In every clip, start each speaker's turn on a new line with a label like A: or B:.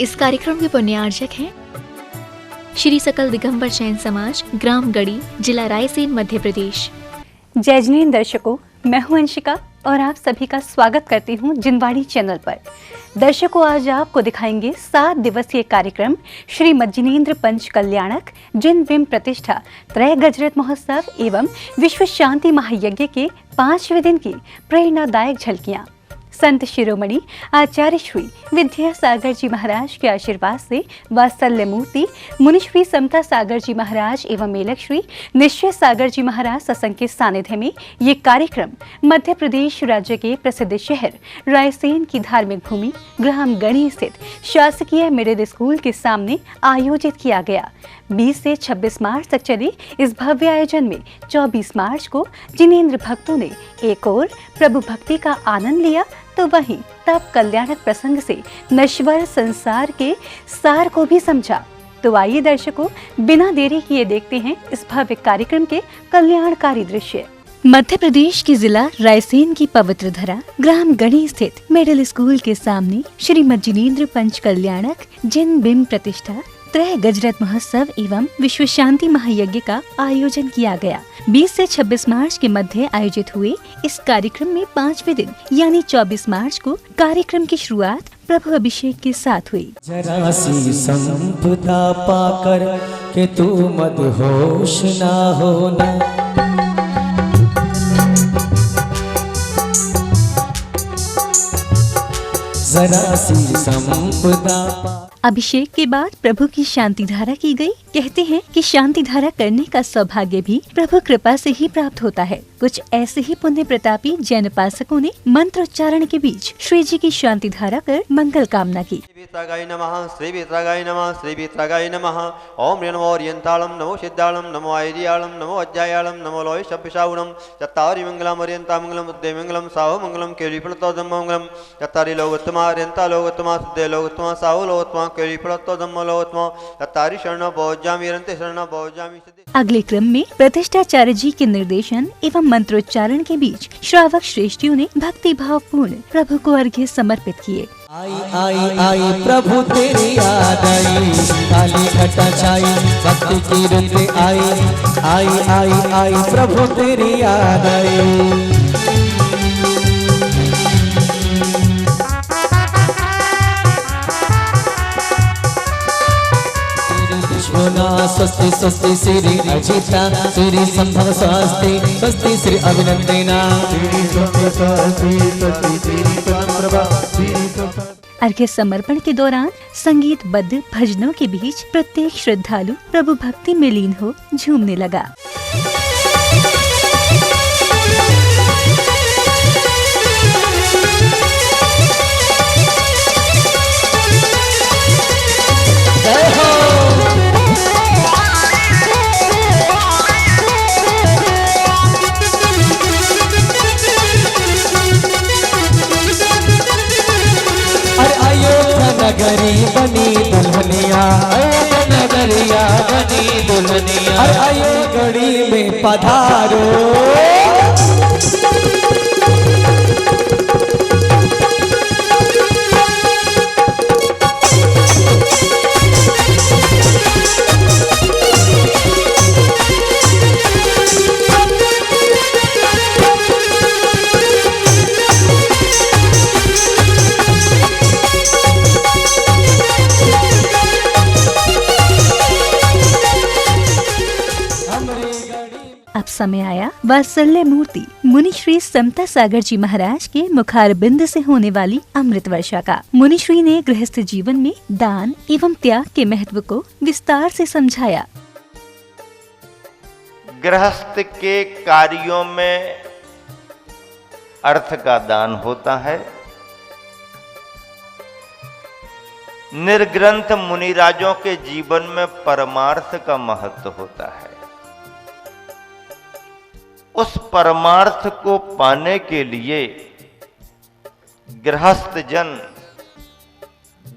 A: इस कार्यक्रम के पुण्यार्चक हैं श्री सकल दिगंबर जैन समाज, ग्राम गढ़ी, जिला रायसेन, मध्य प्रदेश।
B: जय जिनेंद्र दर्शकों, मैं हूं अंशिका और आप सभी का स्वागत करती हूं जिनवाणी चैनल पर। दर्शकों, आज आपको दिखाएंगे 7 दिवसीय कार्यक्रम श्रीमद् जिनेंद्र पंच कल्याणक जिन बिंब प्रतिष्ठा त्रय गजरत महोत्सव एवं विश्व शांति महायज्ञ के 5वें दिन की प्रेरणादायक झलकियां। संत शिरोमणि आचार्य श्री विद्यासागर जी महाराज के आशीर्वाद से वात्सल्य मूर्ति मुनिश्री समता सागर जी महाराज एवं मेलक श्री निश्चय सागर जी महाराज सत्संग के सानिध्य में ये कार्यक्रम मध्य प्रदेश राज्य के प्रसिद्ध शहर रायसेन की धार्मिक भूमि ग्राम गढ़ी स्थित शासकीय मिडिल स्कूल के सामने आयोजित किया गया। 20 से 26 मार्च तक चले इस भव्य आयोजन में 24 मार्च को जिनेंद्र भक्तों ने एक और प्रभु भक्ति का आनंद लिया, तो वहीं तब कल्याणक प्रसंग से नश्वर संसार के सार को भी समझा। तो आइए दर्शकों, बिना देरी किए देखते हैं इस भव्य कार्यक्रम के कल्याणकारी दृश्य। मध्य प्रदेश के जिला रायसेन की पवित्र धरा ग्राम गढ़ी स्थित मिडिल स्कूल के सामने श्रीमद् जिनेंद्र पंच कल्याणक जिन बिंब प्रतिष्ठा त्रय गजरत महोत्सव एवं विश्व शांति महायज्ञ का आयोजन किया गया। 20 से 26 मार्च के मध्य आयोजित हुए इस कार्यक्रम में 5वें दिन यानी 24 मार्च को कार्यक्रम की शुरुआत प्रभु अभिषेक के साथ हुई।
C: जरा सी संपदा पाकर के तू मदहोश ना होना, जरा सी संपदा।
B: अभिषेक के बाद प्रभु की शांति धारा की गई। कहते हैं कि शांति धारा करने का सौभाग्य भी प्रभु कृपा से ही प्राप्त होता है। कुछ ऐसे ही पुण्य प्रतापी जैन उपासकों ने मंत्रोच्चारण के बीच श्री जी की शांति धारा कर मंगल कामना की।
D: श्री वितरागाय नमः, श्री वितरागाय नमः। ओम नमो ओरियंतालम, नमो सिद्धालम, नमो आयरियालम, नमो अज्जायालम, नमो लोय शब्दशाउनम। चत्तारि मंगलम ओरियंता मंगलम, उद्दे मंगलम, साहो मंगलम, केली फलतो धम्म मंगलम। चत्तारि लोकोत्तमा ओरियंता लोकोत्तमा, सिद्धे लोकोत्तमा, साहो लोकोत्तमा, केली फलतो धम्म लोकोत्तमा। चत्तारि शरण बोजामि रंते शरण बोजामि।
B: अगले क्रम में प्रतिष्ठाचार्य जी के निर्देशन एवं मंत्रोच्चारण के बीच श्रावक श्रेष्ठियों ने भक्ति भाव पूर्ण प्रभु को अर्घ्य समर्पित किए।
C: आई आई आई प्रभु तेरी याद आई, काली घटा छाई भक्ति की रुत आई, आई आई आई प्रभु तेरी याद आई। स्वस्ति स्वस्ति श्री अजिता श्री संभव स्वस्ति स्वस्ति श्री अभिनंदना।
B: अर्घ्य समर्पण के दौरान संगीतबद्ध भजनों के बीच प्रत्येक श्रद्धालु प्रभु भक्ति में लीन हो झूमने लगा।
C: नगरी बनी दुल्हनिया, नगरिया बनी दुल्हनिया, आयो गढ़ी में पधारो।
B: अब समय आया वात्सल्य मूर्ति मुनिश्री समता सागर जी महाराज के मुखारबिंद से होने वाली अमृत वर्षा का। मुनिश्री ने गृहस्थ जीवन में दान एवं त्याग के महत्व को विस्तार से समझाया।
E: गृहस्थ के कार्यों में अर्थ का दान होता है। निर्ग्रंथ मुनिराजों के जीवन में परमार्थ का महत्व होता है। उस परमार्थ को पाने के लिए गृहस्थ जन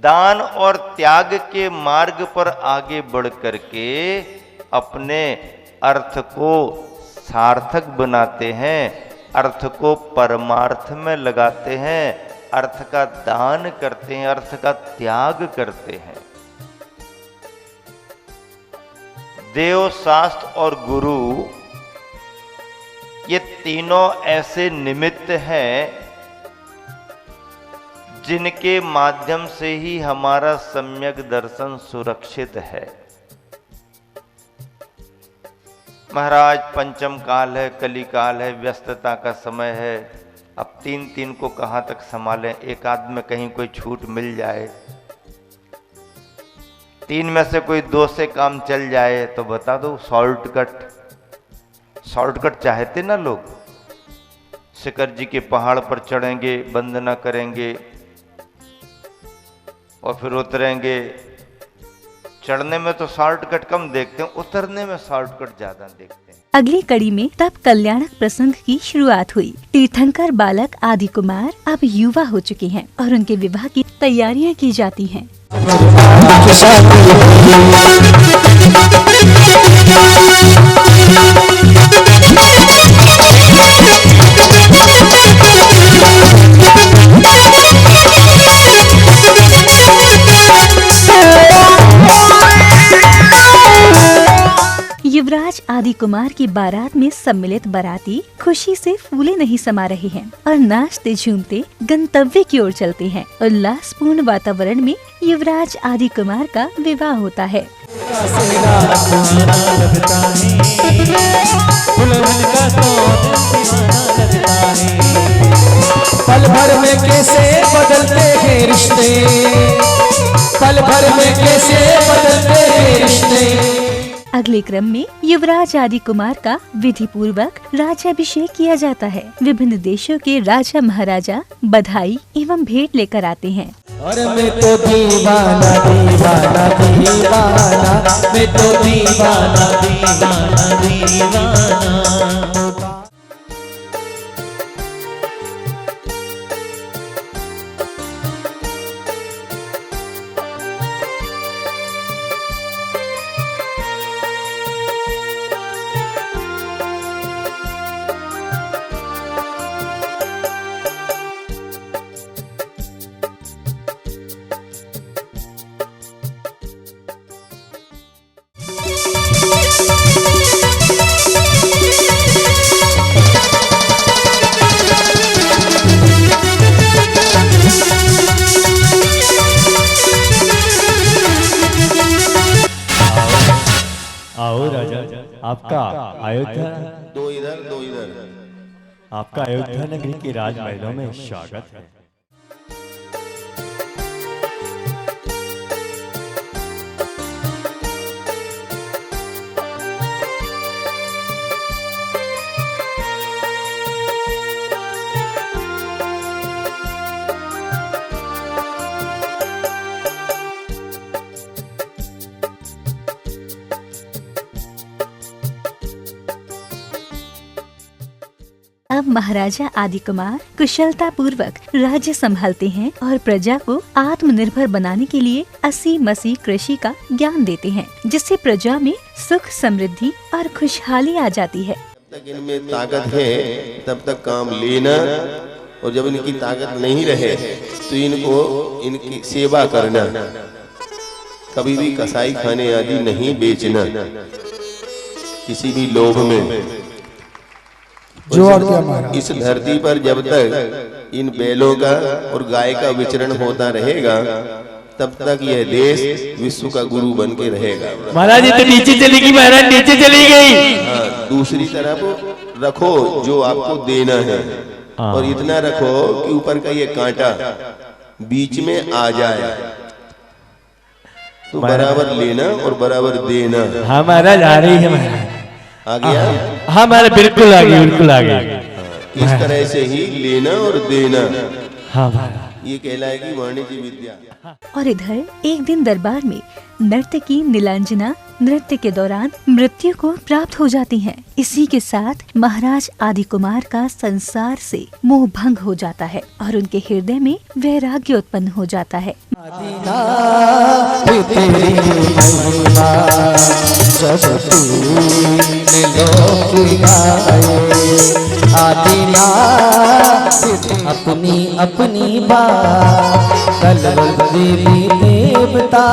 E: दान और त्याग के मार्ग पर आगे बढ़ करके अपने अर्थ को सार्थक बनाते हैं, अर्थ को परमार्थ में लगाते हैं, अर्थ का दान करते हैं, अर्थ का त्याग करते हैं। देव, शास्त्र और गुरु ये तीनों ऐसे निमित्त हैं जिनके माध्यम से ही हमारा सम्यक दर्शन सुरक्षित है। महाराज, पंचम काल है, कली काल है, व्यस्तता का समय है। अब तीन को कहाँ तक संभालें? एक आध में कहीं कोई छूट मिल जाए, तीन में से कोई दो से काम चल जाए तो बता दो। शॉर्टकट चाहते ना लोग। शिखर जी के पहाड़ पर चढ़ेंगे, वंदना करेंगे और फिर उतरेंगे। चढ़ने में तो शॉर्टकट कम देखते हैं, उतरने में शॉर्टकट ज्यादा देखते हैं।
B: अगली कड़ी में तब कल्याणक प्रसंग की शुरुआत हुई। तीर्थंकर बालक आदि कुमार अब युवा हो चुके हैं और उनके विवाह की तैयारियां की जाती हैं। युवराज आदि कुमार की बारात में सम्मिलित बाराती खुशी से फूले नहीं समा रहे हैं और नाचते झूमते गंतव्य की ओर चलते हैं। उल्लासपूर्ण वातावरण में युवराज आदि कुमार का विवाह होता है।
C: पल भर में कैसे बदलते हैं रिश्ते, पल भर में कैसे बदलते हैं रिश्ते।
B: अगले क्रम में युवराज आदि कुमार का विधि पूर्वक राज्याभिषेक किया जाता है। विभिन्न देशों के राजा महाराजा बधाई एवं भेंट लेकर आते हैं।
C: और मैं तो दीवाना दीवाना दीवाना, मैं तो दीवाना दीवाना दीवाना।
F: आओ राजा, आपका अयोध्या
G: दो इधर
F: आपका अयोध्या नगरी के राजमहलों में स्वागत है।
B: अब महाराजा आदि कुमार कुशलता पूर्वक राज्य संभालते हैं और प्रजा को आत्मनिर्भर बनाने के लिए 80-मसी कृषि का ज्ञान देते हैं, जिससे प्रजा में सुख, समृद्धि और खुशहाली आ जाती है।
G: जब तक इनमें ताकत है तब तक काम लेना, और जब इनकी ताकत नहीं रहे तो इनको इनकी सेवा करना। कभी भी कसाई खाने आदि नहीं बेचना किसी भी लोभ में। इस धरती पर जब तक इन बैलों का और गाय का विचरण होता रहेगा तब तक यह देश विश्व का गुरु बन के रहेगा।
F: महाराज ये तो नीचे चली गई, महाराज नीचे चली गई।
G: हाँ, दूसरी तरफ रखो जो आपको देना है, और इतना रखो कि ऊपर का ये कांटा बीच में आ जाए, तो बराबर लेना और बराबर देना।
F: हाँ महाराज आ रही है महाराज।
G: आ गया?
F: हाँ महाराज बिल्कुल आ गई, बिल्कुल आ गई।
G: इस तरह से ही लेना और देना,
F: हाँ महाराज,
G: ये कहलाएगी वाणिज्य विद्या।
B: और इधर एक दिन दरबार में नर्तकी नीलांजना नृत्य के दौरान मृत्यु को प्राप्त हो जाती हैं। इसी के साथ महाराज आदि कुमार का संसार से मोह भंग हो जाता है और उनके हृदय में वैराग्य उत्पन्न हो जाता है।
C: आदिनाथ अपनी अपनी बात। कलवल देवी देवता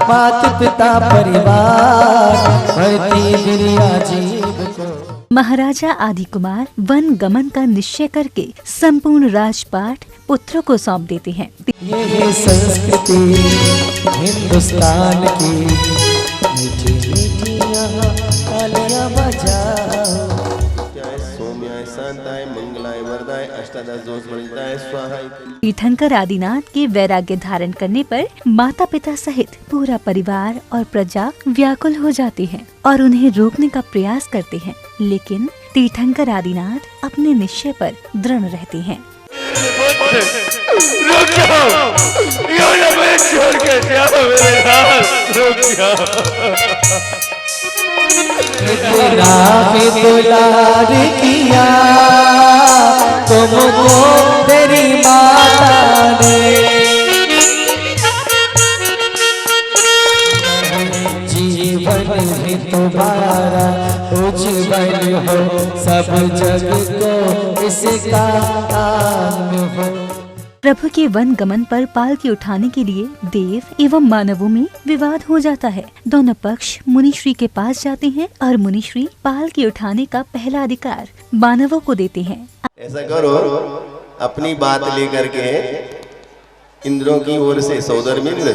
C: मात पिता परिवार भरती बिरिया जीव को।
B: महाराजा आदि कुमार वन गमन का निश्चय करके संपूर्ण राजपाट पुत्रों को सौंप देते हैं।
C: ये है संस्कृति हिंदुस्तान की, मीठी मीठी यहाँ तालियां बजाओ।
G: सौम्याय शांताय मंगलाय वरदाय अष्टादश दोष भंजनाय स्वाहा।
B: तीर्थंकर आदिनाथ के वैराग्य धारण करने पर माता पिता सहित पूरा परिवार और प्रजा व्याकुल हो जाते हैं और उन्हें रोकने का प्रयास करते हैं, लेकिन तीर्थंकर आदिनाथ अपने निश्चय पर दृढ़ रहते हैं।
E: रुक जाओ, यूं न मुझे छोड़ के जाओ मेरे नाथ, रुक जाओ।
C: तेरा भी दुलार किया तुमको तेरी माता ने, जीवन भी तुम्हारा उज्जवल हो, सब जग को इसका आनंद हो।
B: प्रभु के वन गमन पर पालकी उठाने के लिए देव एवं मानवों में विवाद हो जाता है। दोनों पक्ष मुनिश्री के पास जाते हैं और मुनिश्री पालकी उठाने का पहला अधिकार मानवों को देते हैं।
G: ऐसा करो, अपनी बात लेकर के इंद्रों की ओर से सौदरमिंद्र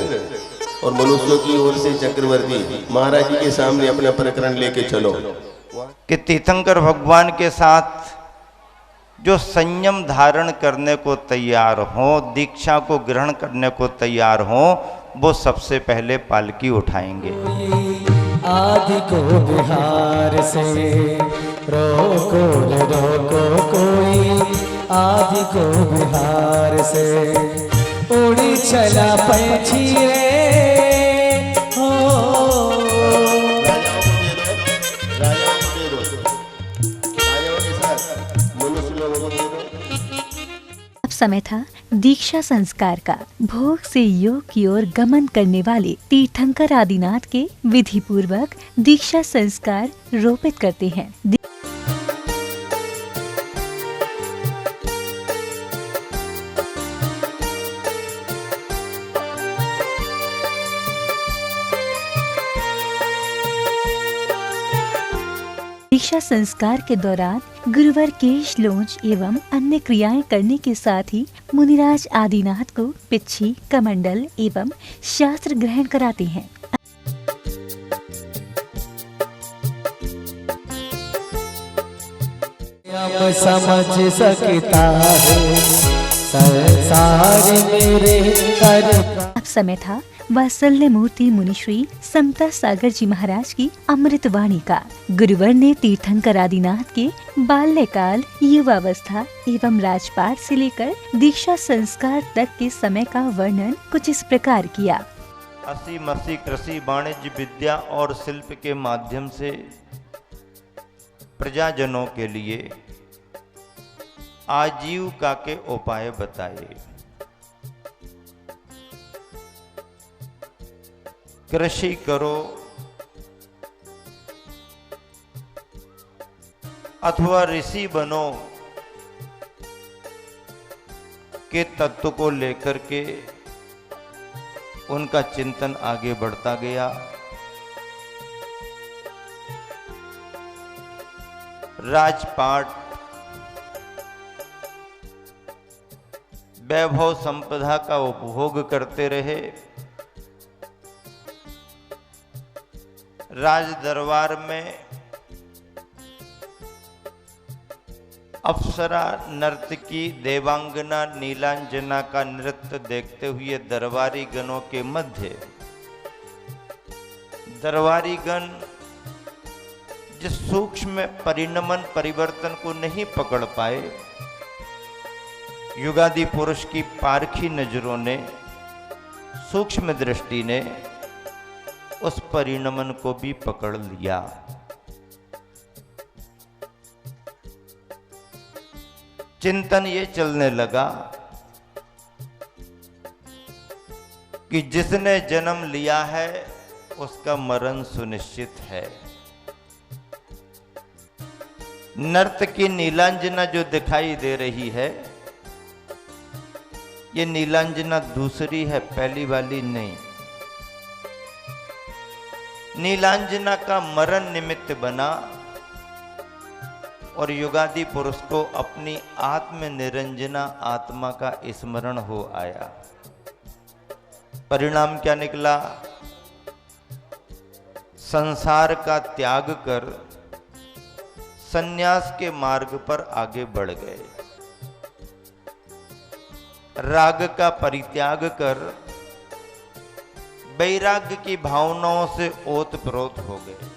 G: और मनुष्यों की ओर से चक्रवर्ती महाराज जी के सामने अपना प्रकरण लेके चलो।
E: कि तीर्थंकर भगवान के साथ जो संयम धारण करने को तैयार हो, दीक्षा को ग्रहण करने को तैयार हो, वो सबसे पहले पालकी उठाएंगे।
C: आदि को बिहार से रोको रोको कोई, आदि को बिहार से उड़ी चला पंछी रे हो।
B: अब समय था दीक्षा संस्कार का। भोग से योग की ओर गमन करने वाले तीर्थंकर आदिनाथ के विधि पूर्वक दीक्षा संस्कार रोपित करते हैं। दीक्षा संस्कार के दौरान गुरुवर केश लोंच एवं अन्य क्रियाएं करने के साथ ही मुनिराज आदिनाथ को पिच्छी, कमंडल एवं शास्त्र ग्रहण कराते हैं।
C: समझ सकता है संसार मेरे कर।
B: अब समय था वात्सल्य मूर्ति मुनिश्री समता सागर जी महाराज की अमृतवाणी का। गुरुवर ने तीर्थंकर आदिनाथ के बाल्यकाल, युवावस्था एवं राजपाट से लेकर दीक्षा संस्कार तक के समय का वर्णन कुछ इस प्रकार किया।
E: असी मसी कृषि, वाणिज्य, विद्या और शिल्प के माध्यम से प्रजाजनों के लिए आजीविका के उपाय बताए। कृषि करो अथवा ऋषि बनो के तत्व को लेकर के उनका चिंतन आगे बढ़ता गया। राजपाट वैभव संपदा का उपभोग करते रहे। राज दरबार में अप्सरा नर्तकी देवांगना नीलांजना का नृत्य देखते हुए दरबारी गणों के मध्य दरबारी गण जिस सूक्ष्म परिणमन परिवर्तन को नहीं पकड़ पाए, युगादि पुरुष की पारखी नजरों ने, सूक्ष्म दृष्टि ने उस परिणमन को भी पकड़ लिया। चिंतन ये चलने लगा कि जिसने जन्म लिया है उसका मरण सुनिश्चित है। नर्तकी नीलांजना जो दिखाई दे रही है ये नीलांजना दूसरी है, पहली वाली नहीं। नीलांजना का मरण निमित्त बना और युगादि पुरुष को अपनी आत्म निरंजना आत्मा का स्मरण हो आया। परिणाम क्या निकला? संसार का त्याग कर सन्यास के मार्ग पर आगे बढ़ गए। राग का परित्याग कर वैराग्य की भावनाओं से ओतप्रोत हो गए।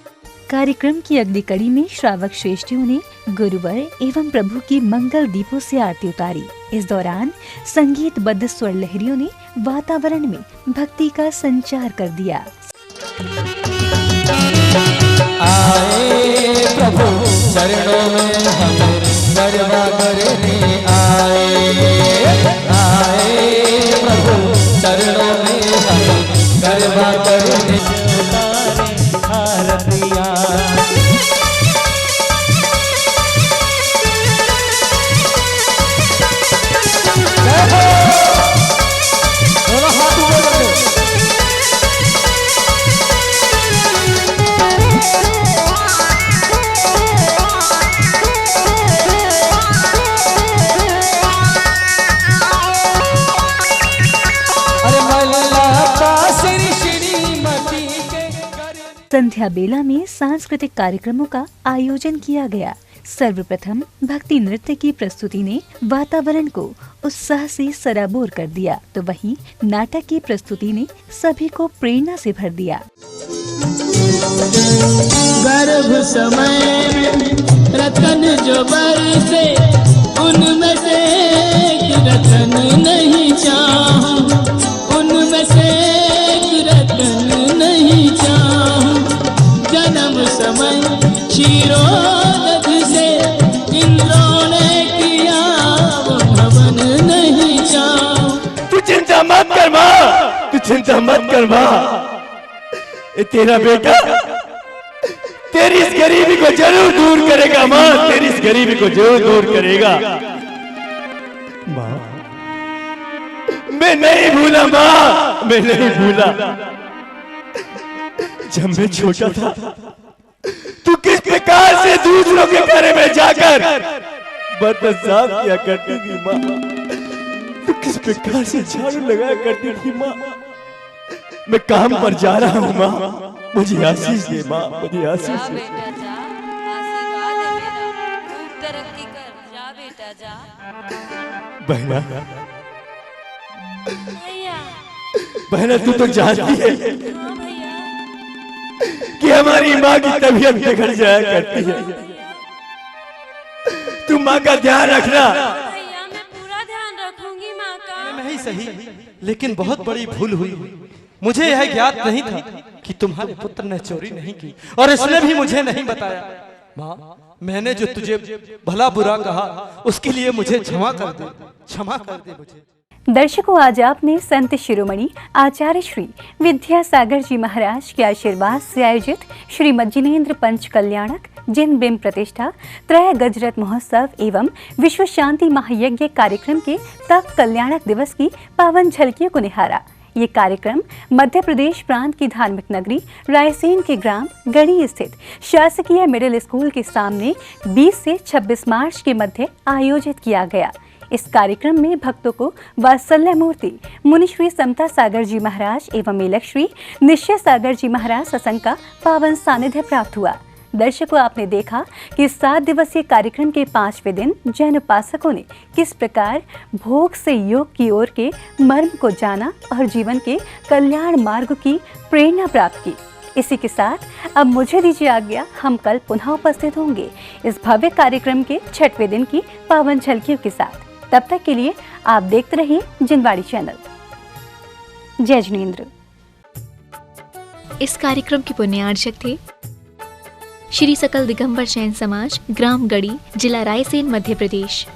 B: कार्यक्रम की अगली कड़ी में श्रावक श्रेष्ठियों ने गुरुवर एवं प्रभु की मंगल दीपों से आरती उतारी। इस दौरान संगीतबद्ध स्वर लहरियों ने वातावरण में भक्ति का संचार कर दिया।
C: आए प्रभु चरणों में हम गरबा करने आए। आए प्रभु चरणों में हम गरबा करने आरतियाँ।
B: संध्या बेला में सांस्कृतिक कार्यक्रमों का आयोजन किया गया। सर्वप्रथम भक्ति नृत्य की प्रस्तुति ने वातावरण को उत्साह से सराबोर कर दिया, तो वहीं नाटक की प्रस्तुति ने सभी को प्रेरणा से भर दिया।
H: गर्भ समय में रतन जो बरसे, उनमें से एक रतन नहीं चाहूं, उनमें से एक रतन नहीं चाहूं। जन्म समय क्षीरोदध से इंद्रों ने किया, वो भवन नहीं चाहूं।
F: तू चिंता मत कर माँ, तू चिंता मत कर माँ। ये तेरा बेटा तेरी इस गरीबी को जरूर दूर करेगा माँ, तेरी इस गरीबी को जरूर दूर करेगा माँ। मैं नहीं भूला माँ, मैं नहीं भूला। जब मैं छोटा था तू किस प्रकार से दूसरों के घरे में जाकर बर्तन साफ किया करती थी माँ। तू किस प्रकार से झाड़ू लगाया करती थी माँ। मैं काम पर जा रहा हूँ माँ, मुझे आशीष दे माँ, मुझे आशीष दे।
I: आशीर्वाद है मेरा, खूब तरक्की कर, जा बेटा जा।
F: बहना
I: भैया,
F: बहना तू तो जानती है
I: हाँ भैया,
F: कि हमारी माँ की तबीयत बिगड़ जाया करती है। तू माँ का ध्यान रखना।
I: भैया मैं पूरा ध्यान रखूंगी माँ का।
J: मैं ही सही, लेकिन बहुत बड़ी भूल हुई। मुझे यह ज्ञात नहीं था कि तुम्हारे पुत्र ने चोरी नहीं की, और इसने भी मुझे नहीं बताया। माँ, मैंने जो तुझे भला बुरा कहा उसके लिए मुझे क्षमा कर दे, क्षमा कर दे मुझे।
B: दर्शकों, आज आपने संत शिरोमणि आचार्य श्री विद्यासागर जी महाराज के आशीर्वाद से आयोजित श्री मज्जिनेन्द्र पंच कल्याणक जिन बिंब प्रतिष्ठा त्रय गजरत महोत्सव एवं विश्व शांति महायज्ञ कार्यक्रम के तप कल्याणक दिवस की पावन झलकियों को निहारा। ये कार्यक्रम मध्य प्रदेश प्रांत की धार्मिक नगरी रायसेन के ग्राम गढ़ी स्थित शासकीय मिडिल स्कूल के सामने 20 से 26 मार्च के मध्य आयोजित किया गया। इस कार्यक्रम में भक्तों को वात्सल्य मूर्ति मुनिश्री समता सागर जी महाराज एवं मेलक श्री निश्चय सागर जी महाराज सत्संग का पावन सानिध्य प्राप्त हुआ। दर्शकों, आपने देखा कि 7 दिवसीय कार्यक्रम के 5वें दिन जैन उपासकों ने किस प्रकार भोग से योग की ओर के मर्म को जाना और जीवन के कल्याण मार्ग की प्रेरणा प्राप्त की। इसी के साथ अब मुझे दीजिए आज्ञा। हम कल पुनः उपस्थित होंगे इस भव्य कार्यक्रम के 6वें दिन की पावन झलकियों के साथ। तब तक के लिए आप देखते रहिए जिनवाड़ी चैनल। जय जिनेंद्र।
A: इस कार्यक्रम के पुण्यार्चक थे श्री सकल दिगंबर जैन समाज, ग्राम गढ़ी, जिला रायसेन, मध्य प्रदेश।